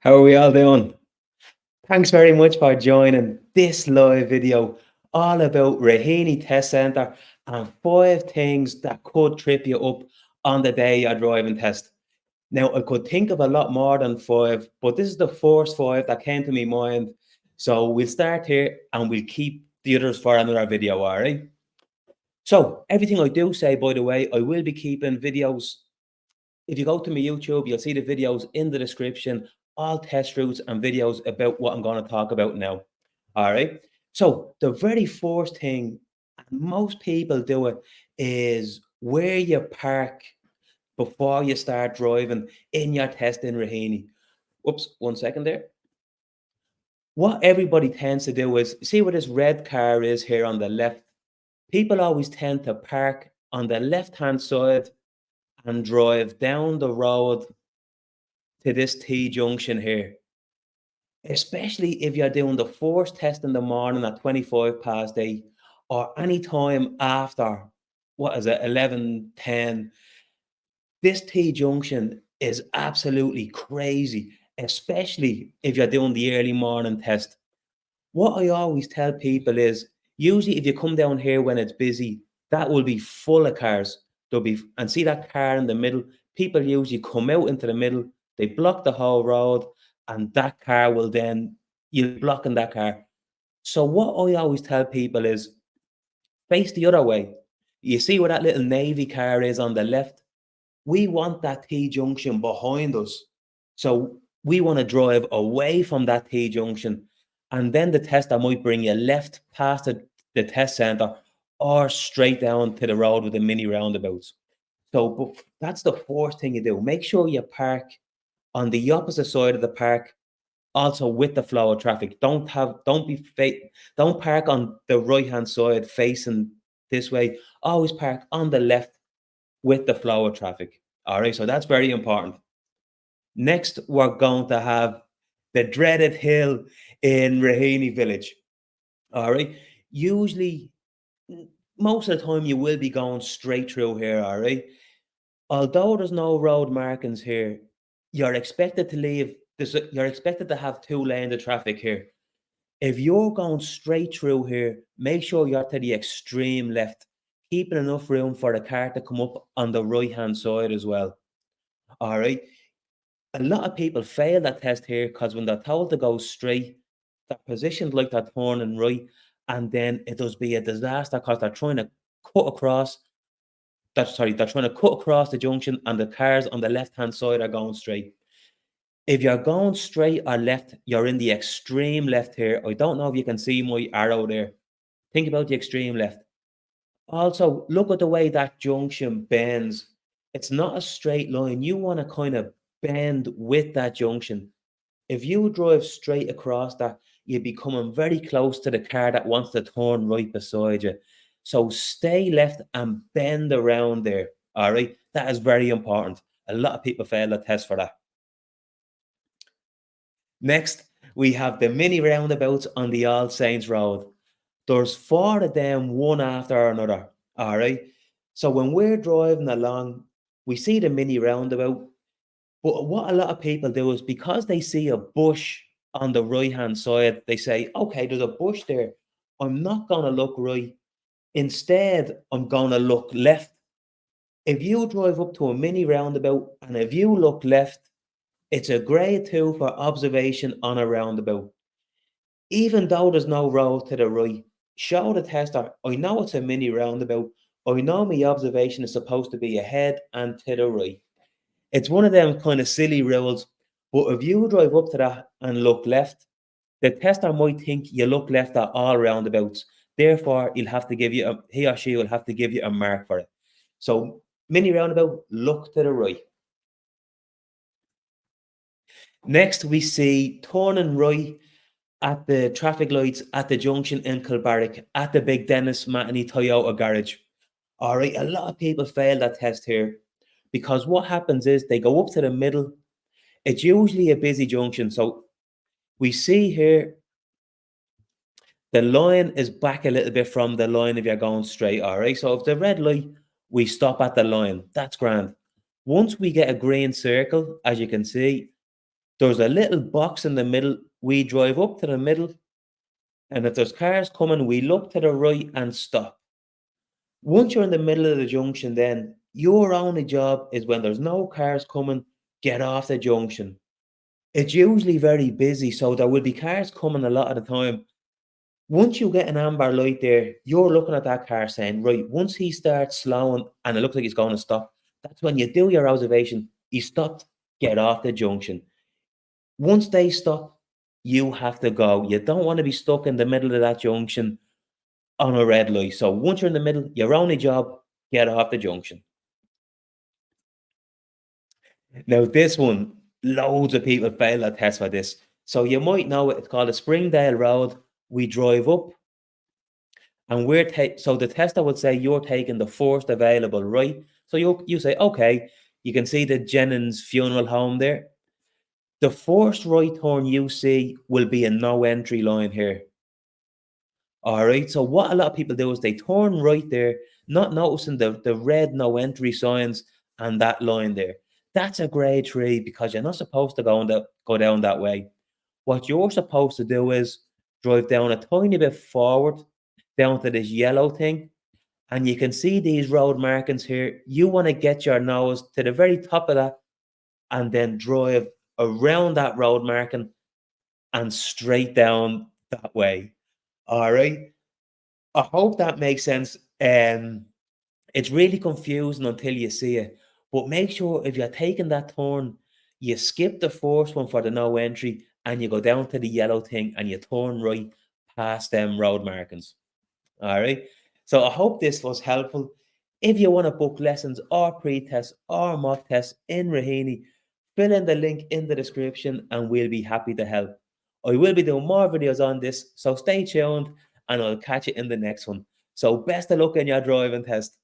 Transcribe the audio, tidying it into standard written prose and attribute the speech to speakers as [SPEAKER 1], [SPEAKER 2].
[SPEAKER 1] How are we all doing? Thanks very much for joining this live video all about Raheny Test Centre and 5 things that could trip you up on the day you're driving test. Now, I could think of a lot more than 5, but this is the first 5 that came to my mind. So we'll start here and we'll keep the others for another video, all right? So everything I do say, by the way, I will be keeping videos. If you go to my YouTube, you'll see the videos in the description, all test routes and videos about what I'm going to talk about now. All right. So the very first thing, and most people do it, is where you park before you start driving in your test in Raheny. Whoops, 1 second there. What everybody tends to do is see where this red car is here on the left. People always tend to park on the left-hand side and drive down the road to this T junction here, especially if you're doing the first test in the morning at 25 past 8 or any time after, what is it, 11:10. This T junction is absolutely crazy, especially if you're doing the early morning test. What I always tell people is usually if you come down here when it's busy, that will be full of cars. There'll be, and see that car in the middle, people usually come out into the middle, they block the whole road, and that car will then, you're blocking that car. So what I always tell people is face the other way. You see where that little navy car is on the left? We want that T junction behind us. So we want to drive away from that T junction. And then the tester might bring you left past the test center or straight down to the road with the mini roundabouts. So but that's the first thing you do. Make sure you park on the opposite side of the park, also with the flow of traffic. Don't park on the right hand side facing this way. Always park on the left with the flow of traffic. All right, so that's very important. Next, we're going to have the dreaded hill in Raheny village. All right, usually, most of the time, you will be going straight through here. All right, although there's no road markings here, you're expected to leave. You're expected to have 2 lanes of traffic here. If you're going straight through here, make sure you're to the extreme left, keeping enough room for the car to come up on the right hand side as well. All right. A lot of people fail that test here because when they're told to go straight, they're positioned like they're turning right, and then it does be a disaster because they're trying to cut across. They're trying to cut across the junction, and the cars on the left hand side are going straight. If you're going straight or left, you're in the extreme left here. I don't know if you can see my arrow there. Think about the extreme left. Also, look at the way that junction bends. It's not a straight line. You want to kind of bend with that junction. If you drive straight across that, you'll be coming very close to the car that wants to turn right beside you. So stay left and bend around there. All right. That is very important. A lot of people fail the test for that. Next, we have the mini roundabouts on the All Saints Road. There's 4 of them, one after another. All right. So when we're driving along, we see the mini roundabout. But what a lot of people do is because they see a bush on the right hand side, they say, okay, there's a bush there. I'm not going to look right. Instead, I'm going to look left. If you drive up to a mini roundabout and if you look left, it's a grade 2 for observation on a roundabout. Even though there's no road to the right, show the tester, I know it's a mini roundabout. I know my observation is supposed to be ahead and to the right. It's one of them kind of silly rules, but if you drive up to that and look left, the tester might think you look left at all roundabouts. Therefore, he or she will have to give you a mark for it. So, mini roundabout, look to the right. Next, we see turning right at the traffic lights at the junction in Kilbarrack at the Big Dennis Matney Toyota garage. All right, a lot of people fail that test here because what happens is they go up to the middle. It's usually a busy junction. So we see here the line is back a little bit from the line if you're going straight. All right, so if the red light, we stop at the line. That's grand. Once we get a green circle, as you can see, There's a little box in the middle. We drive up to the middle, and if there's cars coming, we look to the right and stop. Once you're in the middle of the junction, then your only job is when there's no cars coming, get off the junction. It's usually very busy, so there will be cars coming a lot of the time. Once you get an amber light there, you're looking at that car saying, right, once he starts slowing and it looks like he's going to stop, that's when you do your observation. He stopped, get off the junction. Once they stop, you have to go. You don't want to be stuck in the middle of that junction on a red light. So once you're in the middle, your only job, get off the junction. Now, this one, loads of people fail that test for this. So you might know it. It's called a Springdale Road. We drive up and so the tester would say you're taking the first available right. So you say, okay, you can see the Jennings funeral home there. The first right turn you see will be a no entry line here. All right. So what a lot of people do is they turn right there, not noticing the red no entry signs and that line there. That's a grade 3 because you're not supposed to go down that way. What you're supposed to do is drive down a tiny bit forward, down to this yellow thing, and you can see these road markings here. You want to get your nose to the very top of that and then drive around that road marking and straight down that way. All right. I hope that makes sense. It's really confusing until you see it. But make sure if you're taking that turn, you skip the first one for the no entry and you go down to the yellow thing and you turn right past them road markings. All right. So I hope this was helpful. If you want to book lessons or pre-tests or mock tests in Raheny, fill in the link in the description and we'll be happy to help. I will be doing more videos on this, so stay tuned and I'll catch you in the next one. So best of luck in your driving test.